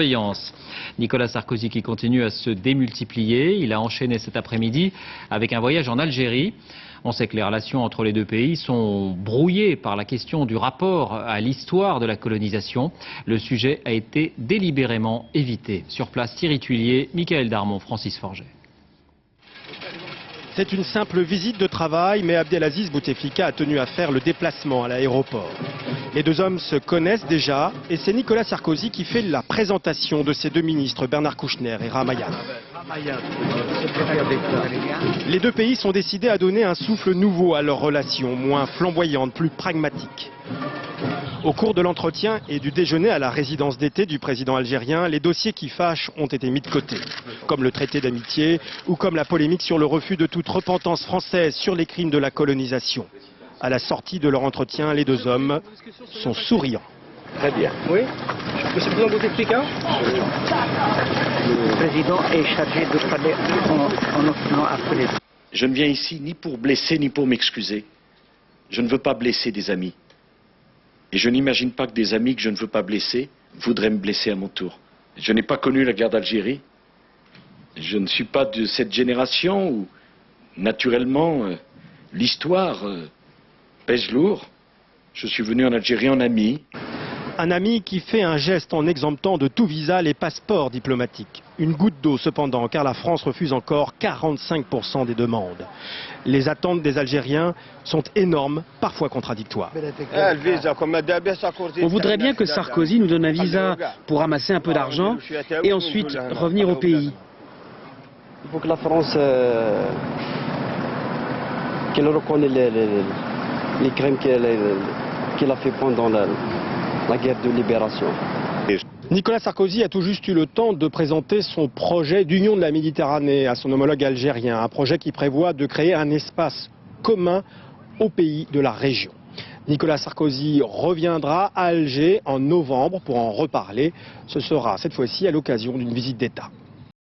Surveillance. Nicolas Sarkozy qui continue à se démultiplier. Il a enchaîné cet après-midi avec un voyage en Algérie. On sait que les relations entre les deux pays sont brouillées par la question du rapport à l'histoire de la colonisation. Le sujet a été délibérément évité. Sur place, Thierry Tuillier, Michael Darmon, Francis Forget. C'est une simple visite de travail, mais Abdelaziz Bouteflika a tenu à faire le déplacement à l'aéroport. Les deux hommes se connaissent déjà et c'est Nicolas Sarkozy qui fait la présentation de ses deux ministres, Bernard Kouchner et Ramayad. Les deux pays sont décidés à donner un souffle nouveau à leurs relations, moins flamboyantes, plus pragmatiques. Au cours de l'entretien et du déjeuner à la résidence d'été du président algérien, les dossiers qui fâchent ont été mis de côté, comme le traité d'amitié ou comme la polémique sur le refus de toute repentance française sur les crimes de la colonisation. À la sortie de leur entretien, les deux hommes sont souriants. Très bien. Oui. Monsieur le Président Bouteflika. Le président est chargé de parler en notre nom après. Je ne viens ici ni pour blesser ni pour m'excuser. Je ne veux pas blesser des amis. Et je n'imagine pas que des amis que je ne veux pas blesser voudraient me blesser à mon tour. Je n'ai pas connu la guerre d'Algérie. Je ne suis pas de cette génération où, naturellement, l'histoire pèse lourd. Je suis venu en Algérie en ami. Un ami qui fait un geste en exemptant de tout visa les passeports diplomatiques. Une goutte d'eau cependant, car la France refuse encore 45% des demandes. Les attentes des Algériens sont énormes, parfois contradictoires. On voudrait bien que Sarkozy nous donne un visa pour ramasser un peu d'argent et ensuite revenir au pays. Il faut que la France qu'elle reconnaisse les crimes qu'elle a fait pendant la guerre de libération. Nicolas Sarkozy a tout juste eu le temps de présenter son projet d'union de la Méditerranée à son homologue algérien. Un projet qui prévoit de créer un espace commun aux pays de la région. Nicolas Sarkozy reviendra à Alger en novembre pour en reparler. Ce sera cette fois-ci à l'occasion d'une visite d'État.